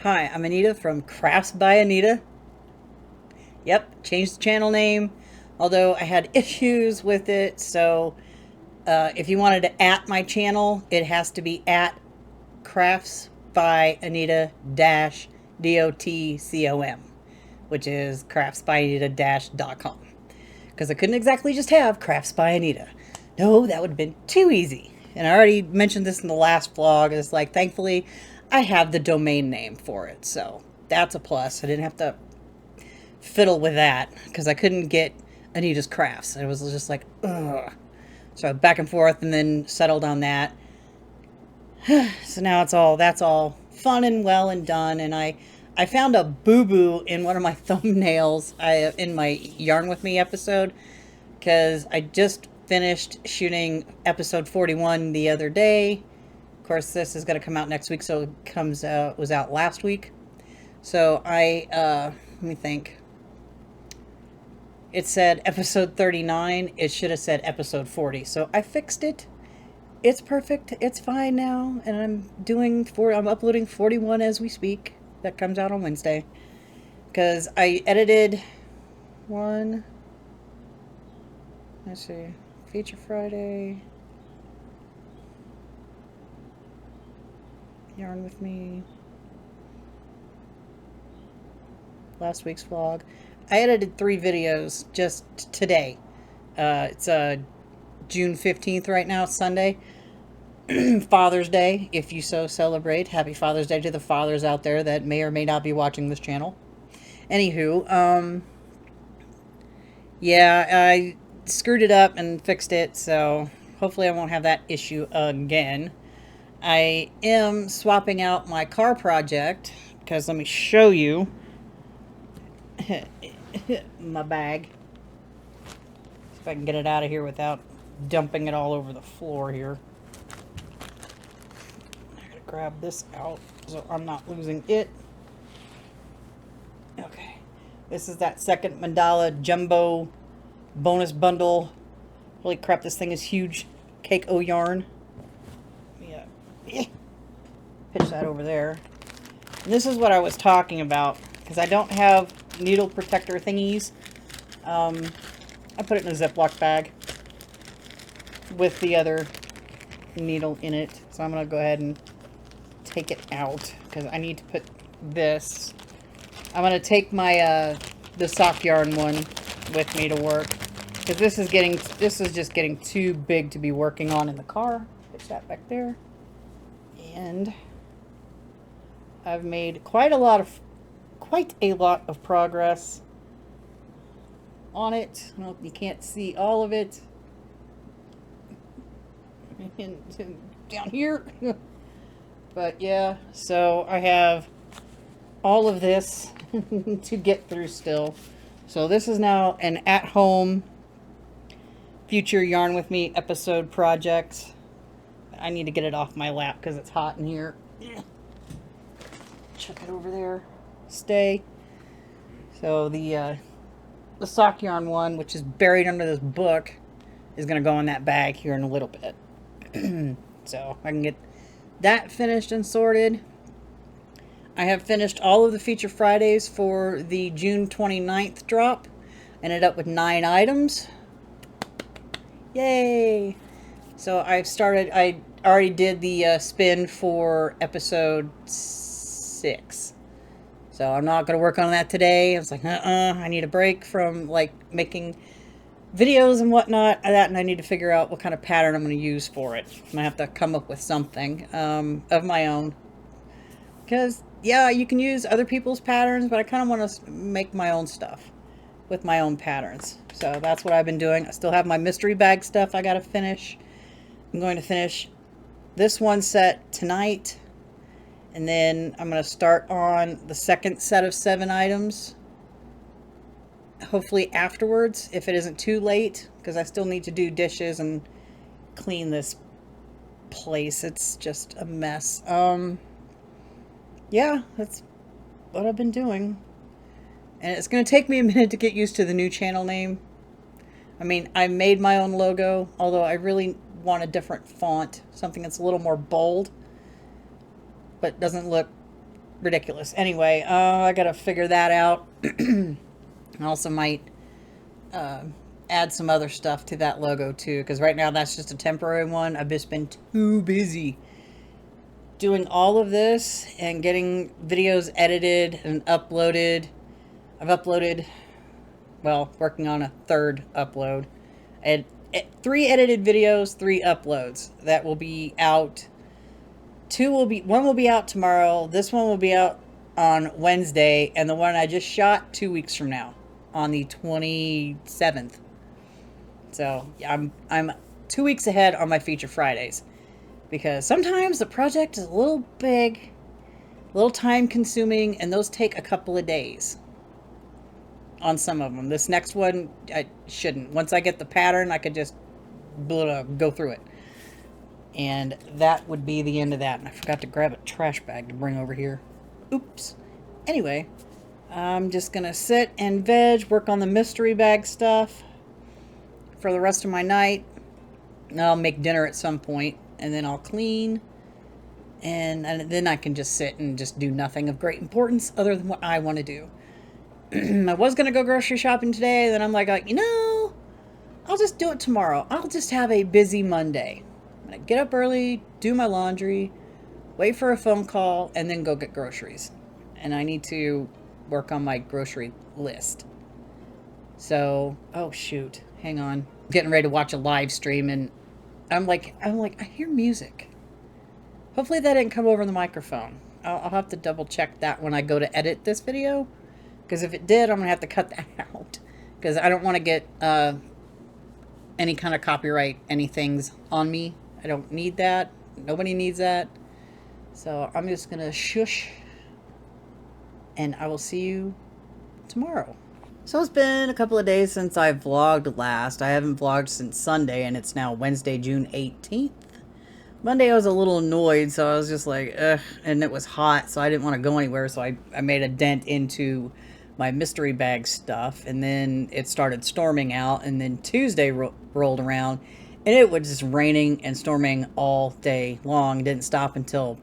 Hi, I'm Anita from Crafts by Anita. Yep, changed the channel name, although I had issues with it. So if you wanted to at my channel, it has to be at Crafts by Anita dash DOTCOM, which is craftsbyanita-.com. Because I couldn't exactly just have Crafts by Anita. No, that would have been too easy. And I already mentioned this in the last vlog. It's like, thankfully, I have the domain name for it. So that's a plus. I didn't have to fiddle with that because I couldn't get Anita's Crafts. It was just like, ugh. So back and forth and then settled on that. So now that's all fun and well and done. And I found a boo-boo in one of my thumbnails in my Yarn With Me episode because I just finished shooting episode 41 the other day. Of course, this is going to come out next week, so it was out last week. So let me think. It said episode 39. It should have said episode 40. So I fixed it. It's perfect. It's fine now. And I'm uploading 41 as we speak. That comes out on Wednesday. Because I edited one. Let's see. Feature Friday. Yarn With Me. Last week's vlog. I edited 3 videos just today. It's June 15th right now, Sunday. Father's Day, if you so celebrate. Happy Father's Day to the fathers out there that may or may not be watching this channel. Anywho, yeah, I screwed it up and fixed it, so hopefully I won't have that issue again. I am swapping out my car project, because let me show you my bag. See if I can get it out of here without dumping it all over the floor here. I gotta grab this out so I'm not losing it. Okay. This is that second mandala jumbo bonus bundle. Holy crap, this thing is huge. Cake o yarn. Yeah. Pitch that over there. And this is what I was talking about, because I don't have needle protector thingies. I put it in a Ziploc bag with the other needle in it. So I'm going to go ahead and take it out because I need to put this. I'm going to take my the sock yarn one with me to work because this is just getting too big to be working on in the car. Put that back there. And I've made quite a lot of progress on it. Well, you can't see all of it down here. But yeah, so I have all of this to get through still. So this is now an at-home future Yarn With Me episode project. I need to get it off my lap because it's hot in here. Chuck it over there. Stay. So the sock yarn one, which is buried under this book, is going to go in that bag here in a little bit. So I can get that finished and sorted. I have finished all of the Feature Fridays for the June 29th drop. Ended up with 9 items. Yay! So I already did the spin for episode 6. So I'm not going to work on that today. I was like, I need a break from like making videos and whatnot. And I need to figure out what kind of pattern I'm going to use for it. I'm going to have to come up with something of my own. Because, yeah, you can use other people's patterns, but I kind of want to make my own stuff with my own patterns. So that's what I've been doing. I still have my mystery bag stuff I got to finish. I'm going to finish this one set tonight. And then I'm going to start on the second set of 7 items. Hopefully afterwards, if it isn't too late. Because I still need to do dishes and clean this place. It's just a mess. Yeah, that's what I've been doing. And it's going to take me a minute to get used to the new channel name. I mean, I made my own logo. Although I really want a different font. Something that's a little more bold. But doesn't look ridiculous. Anyway, I gotta figure that out. I also might add some other stuff to that logo too, because right now that's just a temporary one. I've just been too busy doing all of this and getting videos edited and uploaded. I've uploaded, well, working on a third upload. I had 3 edited videos, 3 uploads that will be out. One will be out tomorrow. This one will be out on Wednesday, and the one I just shot 2 weeks from now on the 27th. So I'm 2 weeks ahead on my feature Fridays, because sometimes the project is a little big, a little time consuming, and those take a couple of days on some of them. This next one, I shouldn't. Once I get the pattern, I could just go through it. And that would be the end of that. And I forgot to grab a trash bag to bring over here. Oops. Anyway, I'm just going to sit and veg, work on the mystery bag stuff for the rest of my night. And I'll make dinner at some point, and then I'll clean. And then I can just sit and just do nothing of great importance other than what I want to do. I was going to go grocery shopping today, then I'm like, you know, I'll just do it tomorrow. I'll just have a busy Monday. I'm going to get up early, do my laundry, wait for a phone call, and then go get groceries. And I need to work on my grocery list. So, oh shoot, hang on. I'm getting ready to watch a live stream, and I'm like, I hear music. Hopefully that didn't come over the microphone. I'll have to double check that when I go to edit this video. Because if it did, I'm going to have to cut that out. Because I don't want to get any kind of copyright anythings on me. I don't need that. Nobody needs that. So I'm just going to shush. And I will see you tomorrow. So it's been a couple of days since I vlogged last. I haven't vlogged since Sunday, and it's now Wednesday, June 18th. Monday I was a little annoyed, so I was just like, ugh. And it was hot, so I didn't want to go anywhere. So I made a dent into my mystery bag stuff, and then it started storming out, and then Tuesday rolled around, and it was just raining and storming all day long. It didn't stop until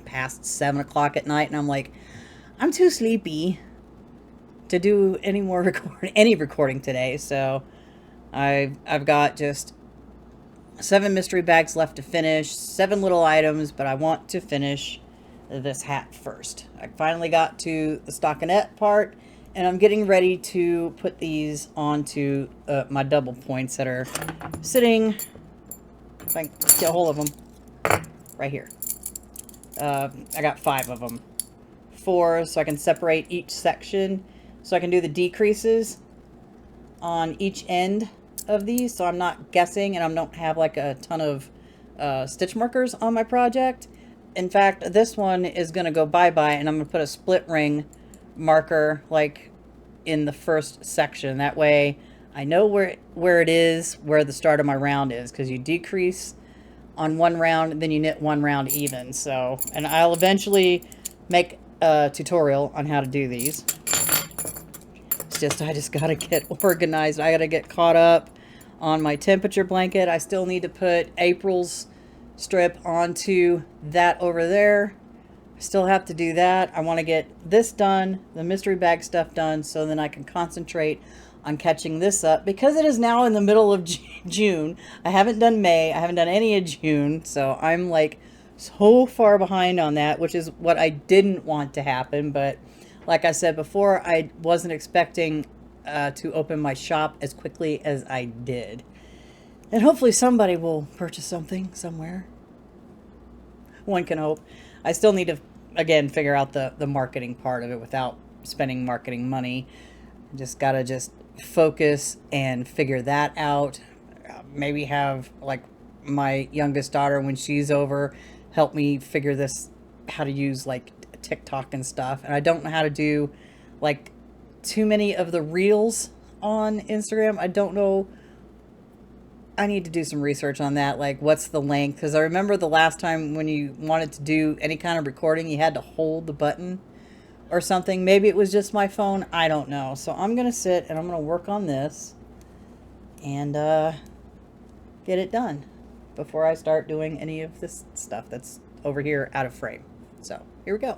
past 7 o'clock at night, and I'm like, I'm too sleepy to do any more recording today. So I've got just 7 mystery bags left to finish, 7 little items, but I want to finish this hat first. I finally got to the stockinette part, and I'm getting ready to put these onto my double points that are sitting, if I can get a hold of them, right here. I got 5 of them. 4 so I can separate each section, so I can do the decreases on each end of these, so I'm not guessing and I don't have like a ton of stitch markers on my project. In fact, this one is going to go bye-bye, and I'm going to put a split ring marker like in the first section. That way I know where it is, where the start of my round is, because you decrease on one round, then you knit one round even. So, and I'll eventually make a tutorial on how to do these. It's just, I just got to get organized. I got to get caught up on my temperature blanket. I still need to put April's strip onto that over there. I still have to do that. I want to get this done, the mystery bag stuff done, so then I can concentrate on catching this up, because it is now in the middle of June. I haven't done May. I haven't done any of June, so I'm like so far behind on that, which is what I didn't want to happen. But like I said before, I wasn't expecting to open my shop as quickly as I did. And hopefully somebody will purchase something somewhere. One can hope. I still need to, again, figure out the marketing part of it without spending marketing money. Just gotta just focus and figure that out. Maybe have, like, my youngest daughter, when she's over, help me figure this, how to use, like, TikTok and stuff. And I don't know how to do, like, too many of the reels on Instagram. I don't know. I need to do some research on that, like what's the length, because I remember the last time when you wanted to do any kind of recording, you had to hold the button or something. Maybe it was just my phone, I don't know. So I'm gonna sit and I'm gonna work on this and get it done before I start doing any of this stuff that's over here out of frame. So here we go.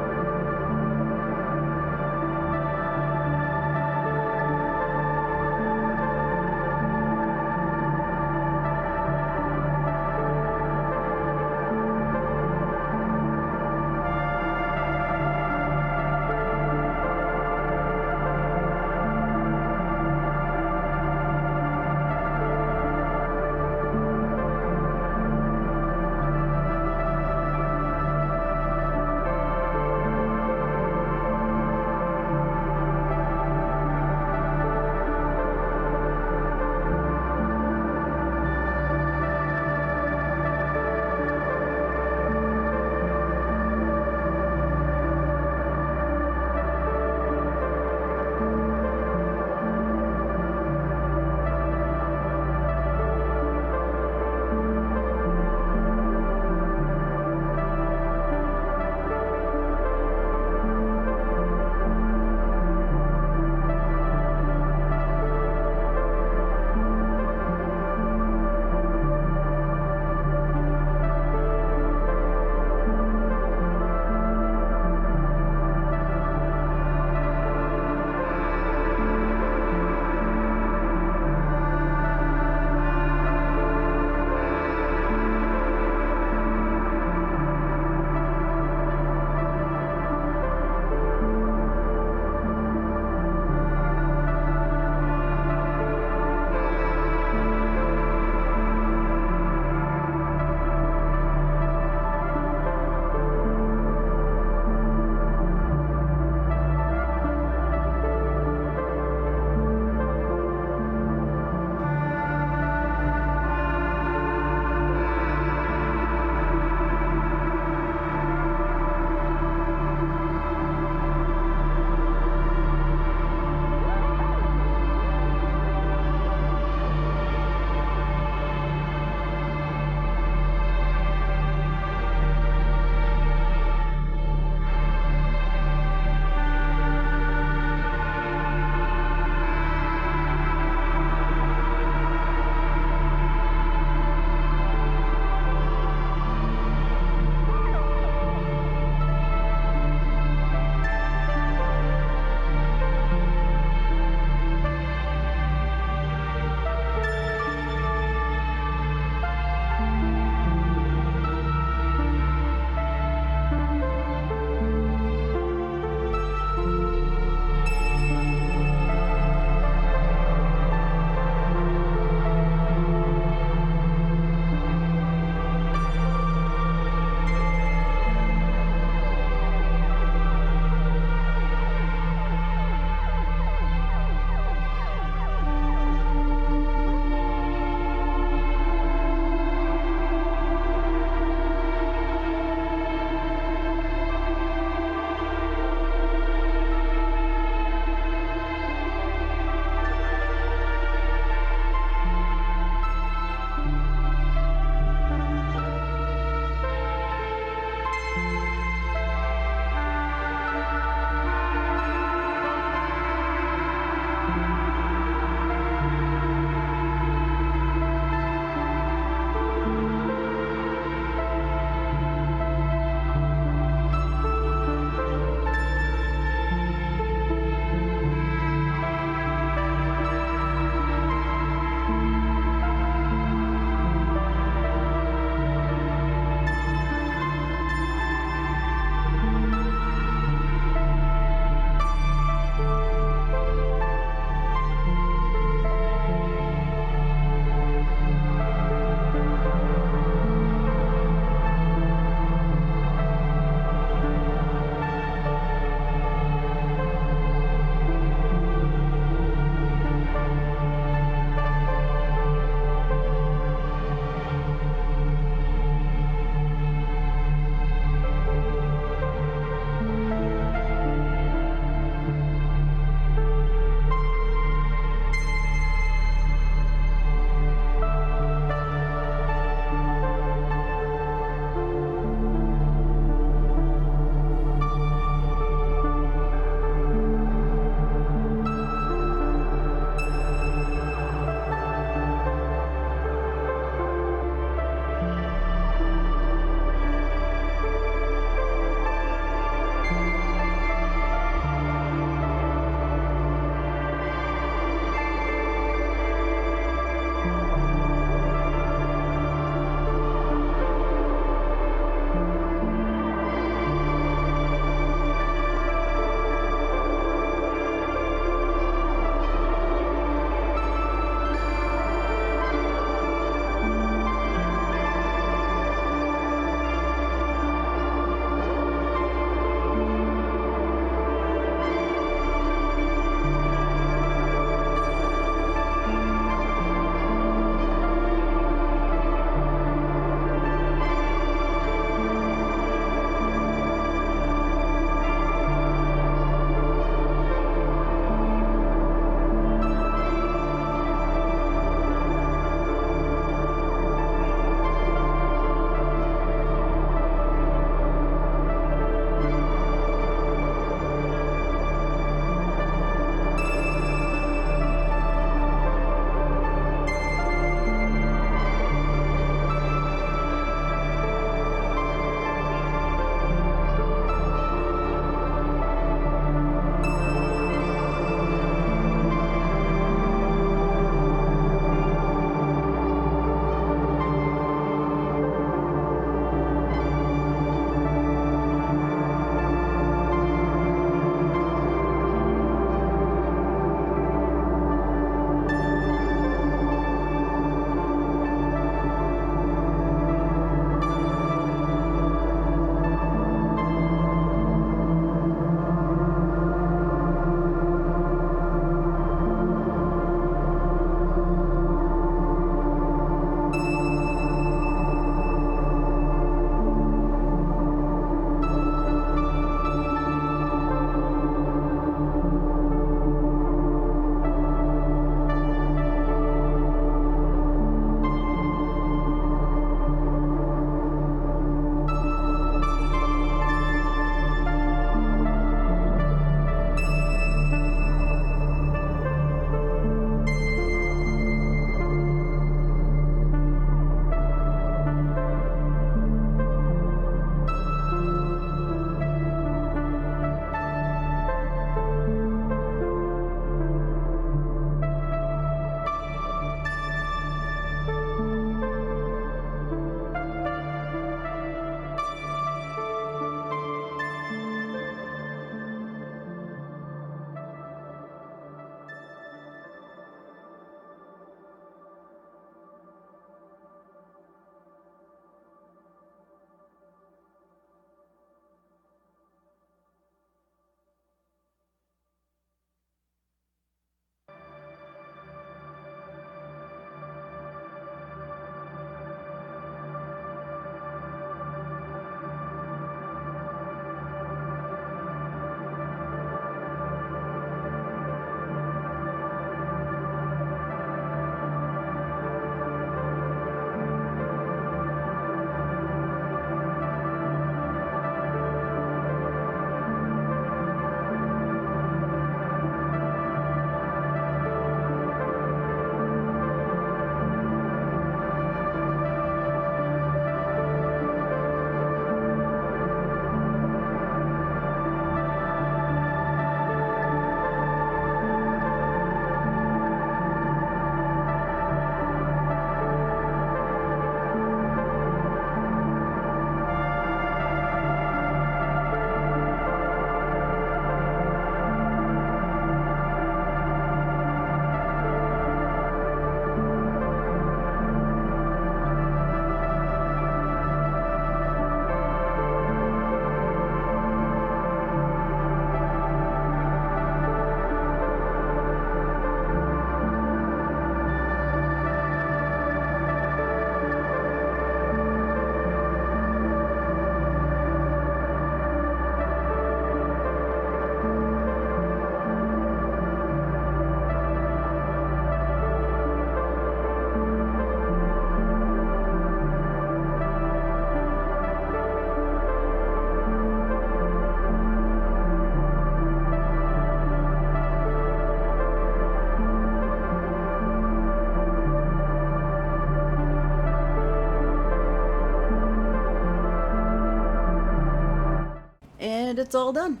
And it's all done.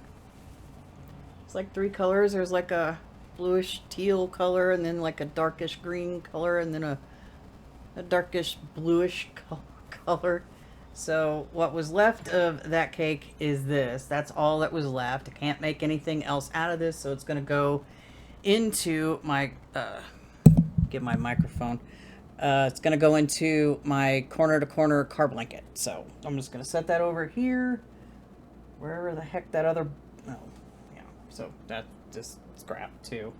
It's like 3 colors. There's like a bluish teal color, and then like a darkish green color, and then a darkish bluish color. So what was left of that cake is this. That's all that was left. I can't make anything else out of this, so it's going to go into my get my microphone. It's going to go into my corner to corner car blanket. So I'm just going to set that over here, wherever the heck that other, oh yeah, so that's just scrap too.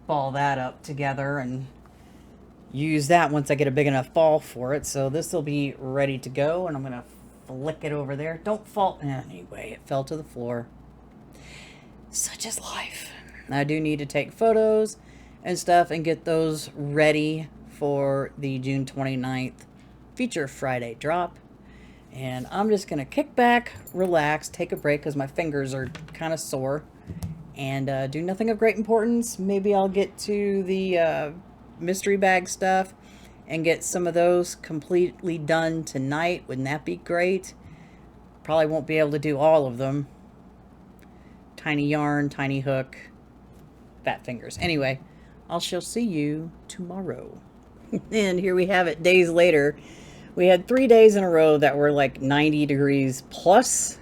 Ball that up together and use that once I get a big enough ball for it. So this will be ready to go, and I'm going to flick it over there. Don't fall. Anyway, it fell to the floor. Such is life. I do need to take photos and stuff and get those ready for the June 29th Feature Friday drop. And I'm just going to kick back, relax, take a break because my fingers are kind of sore, and do nothing of great importance. Maybe I'll get to the mystery bag stuff and get some of those completely done tonight. Wouldn't that be great? Probably won't be able to do all of them. Tiny yarn, tiny hook, fat fingers. Anyway, I shall see you tomorrow. And here we have it, days later. We had 3 days in a row that were like 90 degrees plus.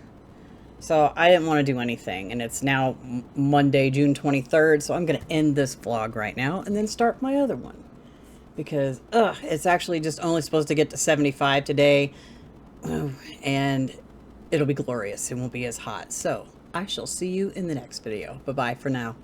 So I didn't want to do anything. And it's now Monday, June 23rd. So I'm going to end this vlog right now and then start my other one. Because, it's actually just only supposed to get to 75 today. And it'll be glorious. It won't be as hot. So I shall see you in the next video. Bye-bye for now.